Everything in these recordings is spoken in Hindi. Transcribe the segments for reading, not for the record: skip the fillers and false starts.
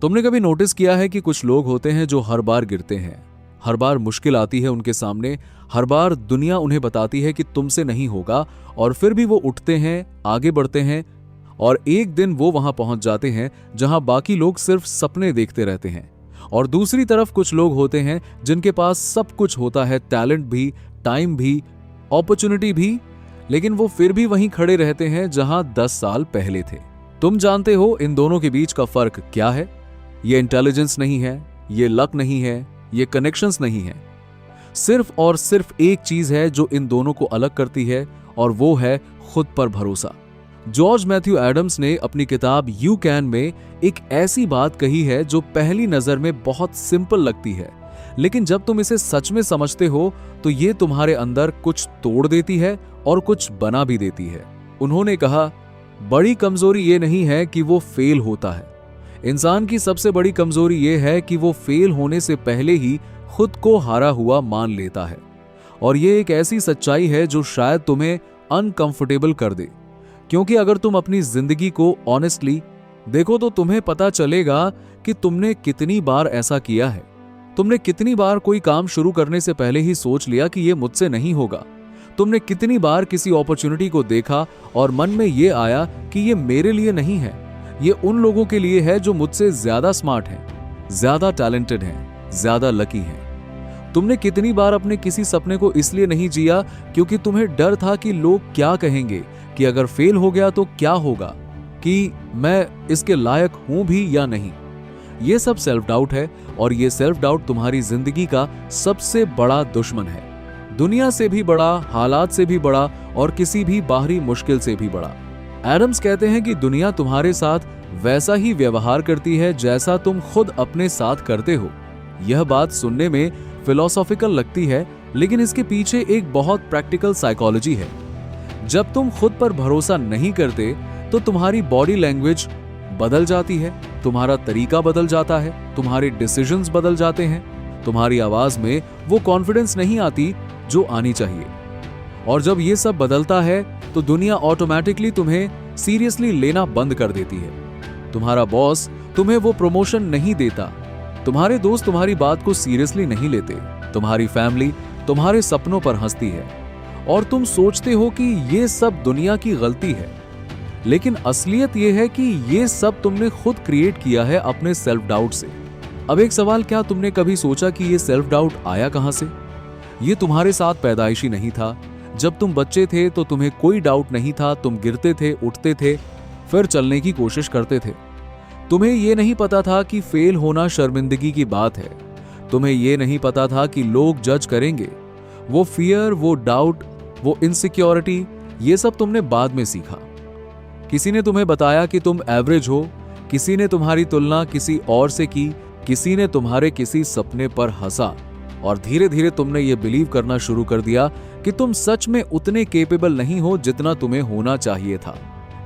तुमने कभी नोटिस किया है कि कुछ लोग होते हैं जो हर बार गिरते हैं, हर बार मुश्किल आती है उनके सामने, हर बार दुनिया उन्हें बताती है कि तुमसे नहीं होगा, और फिर भी वो उठते हैं, आगे बढ़ते हैं, और एक दिन वो वहां पहुंच जाते हैं जहां बाकी लोग सिर्फ सपने देखते रहते हैं। और दूसरी तरफ कुछ लोग होते हैं जिनके पास सब कुछ होता है, टैलेंट भी, टाइम भी, अपॉर्चुनिटी भी, लेकिन वो फिर भी वहीं खड़े रहते हैं जहां 10 साल पहले थे। तुम जानते हो इन दोनों के बीच का फर्क क्या है? ये इंटेलिजेंस नहीं है, ये लक नहीं है, ये कनेक्शंस नहीं है। सिर्फ और सिर्फ एक चीज है जो इन दोनों को अलग करती है, और वो है खुद पर भरोसा। जॉर्ज मैथ्यू एडम्स ने अपनी किताब यू कैन में एक ऐसी बात कही है जो पहली नजर में बहुत सिंपल लगती है, लेकिन जब तुम इसे सच में समझते हो तो ये तुम्हारे अंदर कुछ तोड़ देती है और कुछ बना भी देती है। उन्होंने कहा, बड़ी कमजोरी ये नहीं है कि वो फेल होता है। इंसान की सबसे बड़ी कमजोरी ये है कि वो फेल होने से पहले ही खुद को हारा हुआ मान लेता है। और ये एक ऐसी सच्चाई है जो शायद तुम्हें अनकंफर्टेबल कर दे, क्योंकि अगर तुम अपनी जिंदगी को ऑनेस्टली देखो तो तुम्हें पता चलेगा कि तुमने कितनी बार ऐसा किया है। तुमने कितनी बार कोई काम शुरू करने से पहले ही सोच लिया कि ये मुझसे नहीं होगा। तुमने कितनी बार किसी अपॉर्चुनिटी को देखा और मन में ये आया कि ये मेरे लिए नहीं है, ये उन लोगों के लिए है जो मुझसे ज्यादा स्मार्ट हैं, ज्यादा टैलेंटेड हैं, ज्यादा लकी हैं। तुमने कितनी बार अपने किसी सपने को इसलिए नहीं जिया क्योंकि तुम्हें डर था कि लोग क्या कहेंगे, कि अगर फेल हो गया तो क्या होगा, कि मैं इसके लायक हूं भी या नहीं। ये सब सेल्फ डाउट है, और ये सेल्फ डाउट तुम्हारी जिंदगी का सबसे बड़ा दुश्मन है। दुनिया से भी बड़ा, हालात से भी बड़ा, और किसी भी बाहरी मुश्किल से भी बड़ा। एडम्स कहते हैं कि दुनिया तुम्हारे साथ वैसा ही व्यवहार करती है जैसा तुम खुद अपने साथ करते हो। यह बात सुनने में फिलोसॉफिकल लगती है, लेकिन इसके पीछे एक बहुत प्रैक्टिकल साइकोलॉजी है। जब तुम खुद पर भरोसा नहीं करते तो तुम्हारी बॉडी लैंग्वेज बदल जाती है, तुम्हारा तरीका बदल जाता है, तुम्हारे डिसीजंस बदल जाते हैं, तुम्हारी आवाज में वो कॉन्फिडेंस नहीं आती जो आनी चाहिए। और जब ये सब बदलता है तो दुनिया ऑटोमेटिकली तुम्हें सीरियसली लेना बंद कर देती है। तुम्हारा बॉस तुम्हें वो प्रमोशन नहीं देता, तुम्हारे दोस्त तुम्हारी बात को सीरियसली नहीं लेते, तुम्हारी फैमिली तुम्हारे सपनों पर हंसती है, और तुम सोचते हो कि ये सब दुनिया की गलती है। लेकिन असलियत ये है कि ये सब तुमने खुद क्रिएट किया है अपने सेल्फ डाउट से। अब एक सवाल, क्या तुमने कभी सोचा कि ये सेल्फ डाउट आया कहां से? ये तुम्हारे साथ पैदाइशी नहीं था। जब तुम बच्चे थे तो तुम्हें कोई डाउट नहीं था, तुम गिरते थे, उठते थे, फिर चलने की कोशिश करते थे। तुम्हें ये नहीं पता था कि फेल होना शर्मिंदगी की बात है। तुम्हें ये नहीं पता था कि लोग जज करेंगे। वो फियर, वो डाउट, वो इनसिक्योरिटी, ये सब तुमने बाद में सीखा। किसी ने तुम्हें बताया कि तुम एवरेज हो, किसी ने तुम्हारी तुलना किसी और से की, किसी ने तुम्हारे किसी सपने पर हंसा, और धीरे धीरे तुमने ये बिलीव करना शुरू कर दिया कि तुम सच में उतने केपेबल नहीं हो जितना तुम्हें होना चाहिए था।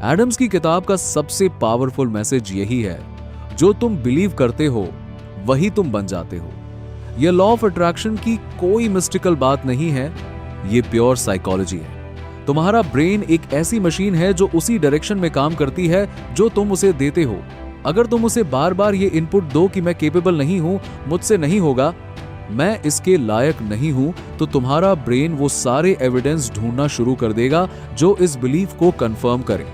एडम्स की किताब का सबसे पावरफुल मैसेज यही है, जो तुम बिलीव करते हो वही तुम बन जाते हो। यह लॉ ऑफ अट्रैक्शन की कोई मिस्टिकल बात नहीं है, ये प्योर साइकोलॉजी है। तुम्हारा ब्रेन एक ऐसी मशीन है जो उसी डायरेक्शन में काम करती है जो तुम उसे देते हो। अगर तुम उसे बार बार ये इनपुट दो कि मैं केपेबल नहीं हूं, मुझसे नहीं होगा, मैं इसके लायक नहीं हूं, तो तुम्हारा ब्रेन वो सारे एविडेंस ढूंढना शुरू कर देगा जो इस बिलीफ को कंफर्म करें।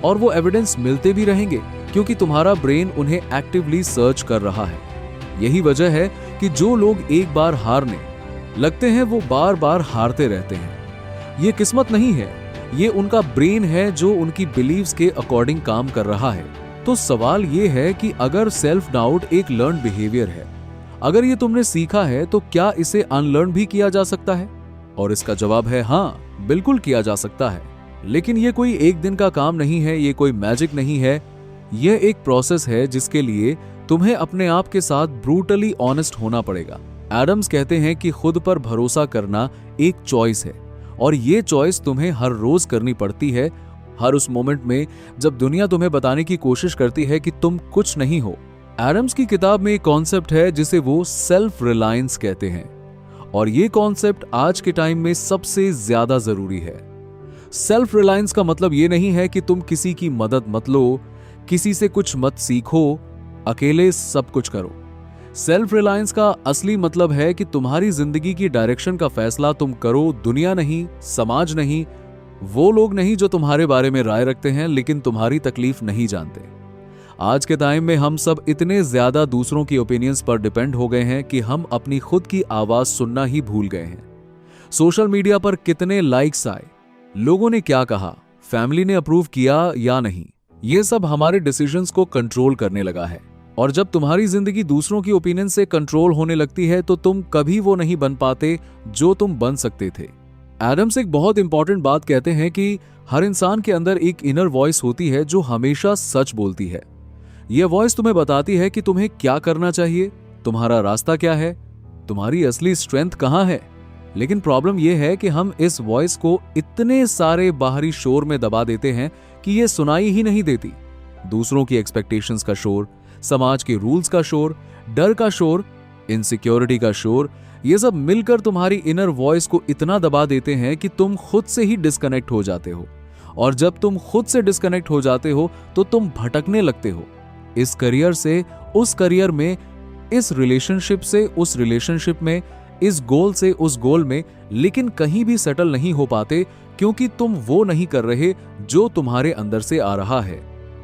और वो एविडेंस मिलते भी रहेंगे क्योंकि तुम्हारा ब्रेन उन्हें एक्टिवली सर्च कर रहा है। यही वजह है कि जो लोग एक बार हारने लगते हैं वो बार बार हारते रहते हैं। ये किस्मत नहीं है, ये उनका ब्रेन है जो उनकी बिलीव्स के अकॉर्डिंग काम कर रहा है। तो सवाल ये है कि अगर सेल्फ डाउट एक लर्न बिहेवियर है, अगर ये तुमने सीखा है, तो क्या इसे अनलर्न भी किया जा सकता है? और इसका जवाब है हाँ, बिल्कुल किया जा सकता है। लेकिन ये कोई एक दिन का काम नहीं है, ये कोई मैजिक नहीं है। यह एक प्रोसेस है जिसके लिए तुम्हें अपने आप के साथ ब्रूटली ऑनेस्ट होना पड़ेगा। एडम्स कहते हैं कि खुद पर भरोसा करना एक चॉइस है, और ये चॉइस तुम्हें हर रोज करनी पड़ती है, हर उस मोमेंट में जब दुनिया तुम्हें बताने की कोशिश करती है कि तुम कुछ नहीं हो। एडम्स की किताब में एक कॉन्सेप्ट है जिसे वो सेल्फ रिलायंस कहते हैं, और ये कॉन्सेप्ट आज के टाइम में सबसे ज्यादा जरूरी है। सेल्फ रिलायंस का मतलब ये नहीं है कि तुम किसी की मदद मत लो, किसी से कुछ मत सीखो, अकेले सब कुछ करो। सेल्फ रिलायंस का असली मतलब है कि तुम्हारी जिंदगी की डायरेक्शन का फैसला तुम करो, दुनिया नहीं, समाज नहीं, वो लोग नहीं जो तुम्हारे बारे में राय रखते हैं लेकिन तुम्हारी तकलीफ नहीं जानते। आज के टाइम में हम सब इतने ज्यादा दूसरों की ओपिनियंस पर डिपेंड हो गए हैं कि हम अपनी खुद की आवाज सुनना ही भूल गए हैं। सोशल मीडिया पर कितने लाइक्स आए, लोगों ने क्या कहा, फैमिली ने अप्रूव किया या नहीं, ये सब हमारे डिसीजंस को कंट्रोल करने लगा है। और जब तुम्हारी जिंदगी दूसरों की ओपिनियन से कंट्रोल होने लगती है तो तुम कभी वो नहीं बन पाते जो तुम बन सकते थे। एडम्स एक बहुत इंपॉर्टेंट बात कहते हैं कि हर इंसान के अंदर एक इनर वॉइस होती है जो हमेशा सच बोलती है। यह वॉइस तुम्हें बताती है कि तुम्हें क्या करना चाहिए, तुम्हारा रास्ता क्या है, तुम्हारी असली स्ट्रेंथ कहां है। लेकिन प्रॉब्लम यह है कि हम इस वॉइस को इतने सारे बाहरी शोर में दबा देते हैं कि यह सुनाई ही नहीं देती। दूसरों की एक्सपेक्टेशंस का शोर, समाज के रूल्स का शोर, डर का शोर, इनसिक्योरिटी का शोर, ये सब मिलकर तुम्हारी इनर वॉइस को इतना दबा देते हैं कि तुम खुद से ही डिस्कनेक्ट हो जाते हो। और जब तुम खुद से डिस्कनेक्ट हो जाते हो तो तुम भटकने लगते हो, इस करियर से उस करियर में, इस रिलेशनशिप से उस रिलेशनशिप में, इस गोल से उस गोल में, लेकिन कहीं भी सेटल नहीं हो पाते क्योंकि तुम वो नहीं कर रहे जो तुम्हारे अंदर से आ रहा है।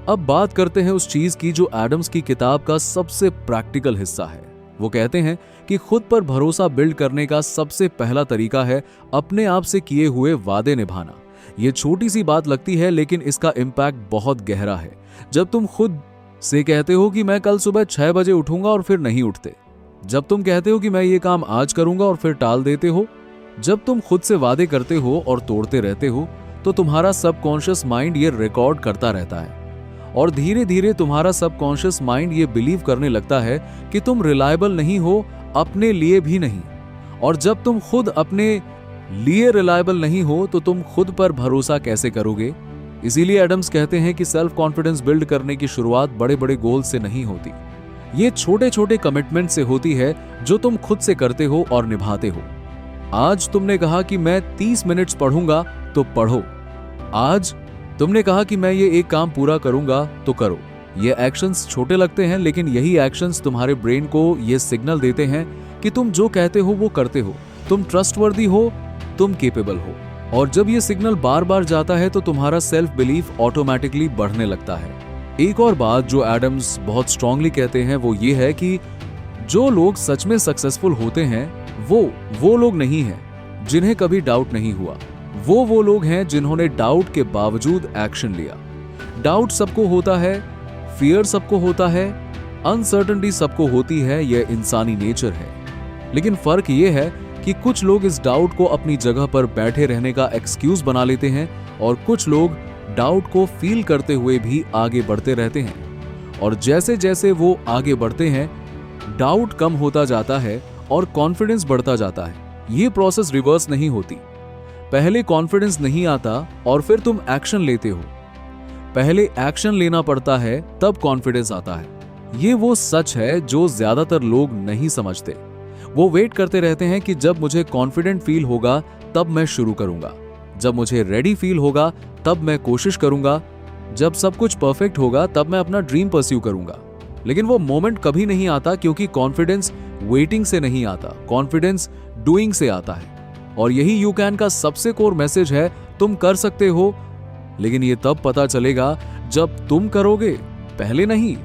अब बात करते हैं उस चीज की जो एडम्स की किताब का सबसे प्रैक्टिकल हिस्सा है। वो कहते हैं कि खुद पर भरोसा बिल्ड करने का सबसे पहला तरीका है अपने आप से किए हुए वादे निभाना। ये छोटी सी बात लगती है लेकिन इसका इम्पैक्ट बहुत गहरा है। जब तुम खुद से कहते हो कि मैं कल सुबह 6 बजे उठूंगा और फिर नहीं उठते, जब तुम कहते हो कि मैं ये काम आज करूंगा और फिर टाल देते हो, जब तुम खुद से वादे करते हो और तोड़ते रहते हो, तो तुम्हारा सबकॉन्शियस माइंड ये रिकॉर्ड करता रहता है और धीरे धीरे तुम्हारा सबकॉन्शियस माइंड ये बिलीव करने लगता है कि तुम रिलायबल नहीं हो, अपने लिए भी नहीं। और जब तुम खुद अपने लिए रिलायबल नहीं हो तो तुम खुद पर भरोसा कैसे करोगे। इसीलिए एडम्स कहते हैं कि सेल्फ कॉन्फिडेंस बिल्ड करने की शुरुआत बड़े बड़े गोल से नहीं होती, ये छोटे छोटे कमिटमेंट से होती है जो तुम खुद से करते हो और निभाते हो। आज तुमने कहा कि मैं 30 मिनट्स पढ़ूंगा तो पढ़ो। आज तुमने कहा कि मैं ये एक काम पूरा करूंगा तो करो। ये एक्शंस छोटे लगते हैं लेकिन यही एक्शंस तुम्हारे ब्रेन को ये सिग्नल देते हैं कि तुम जो कहते हो वो करते हो, तुम ट्रस्टवर्दी हो, तुम केपेबल हो। और जब ये सिग्नल बार बार जाता है तो तुम्हारा सेल्फ बिलीफ ऑटोमेटिकली बढ़ने लगता है। एक और बात जो एडम्स बहुत स्ट्रांगली कहते हैं वो ये है कि जो लोग सच में सक्सेसफुल होते हैं वो लोग नहीं हैं जिन्हें कभी डाउट नहीं हुआ, वो लोग हैं जिन्होंने डाउट के बावजूद एक्शन लिया। डाउट सबको होता है, फियर सबको होता है, अनसर्टेनिटी सबको होती है, यह इंसानी नेचर है। लेकिन फर्क यह है कि कुछ लोग इस डाउट को अपनी जगह पर बैठे रहने का एक्सक्यूज बना लेते हैं और कुछ लोग डाउट को फील करते हुए भी आगे बढ़ते रहते हैं। और जैसे जैसे वो आगे बढ़ते हैं डाउट कम होता जाता है और कॉन्फिडेंस बढ़ता जाता है। ये प्रोसेस रिवर्स नहीं होती। पहले कॉन्फिडेंस नहीं आता और फिर तुम एक्शन लेते हो, पहले एक्शन लेना पड़ता है तब कॉन्फिडेंस आता है। ये वो सच है जो ज्यादातर लोग नहीं समझते। वो वेट करते रहते हैं कि जब मुझे कॉन्फिडेंट फील होगा तब मैं शुरू करूंगा, जब मुझे रेडी फील होगा तब मैं कोशिश करूंगा, जब सब कुछ परफेक्ट होगा तब मैं अपना ड्रीम परस्यू करूंगा। लेकिन वो मोमेंट कभी नहीं आता क्योंकि कॉन्फिडेंस वेटिंग से नहीं आता, कॉन्फिडेंस डूइंग से आता है। और यही यू कैन का सबसे कोर मैसेज है, तुम कर सकते हो, लेकिन ये तब पता चलेगा जब तुम करोगे, पहले नहीं।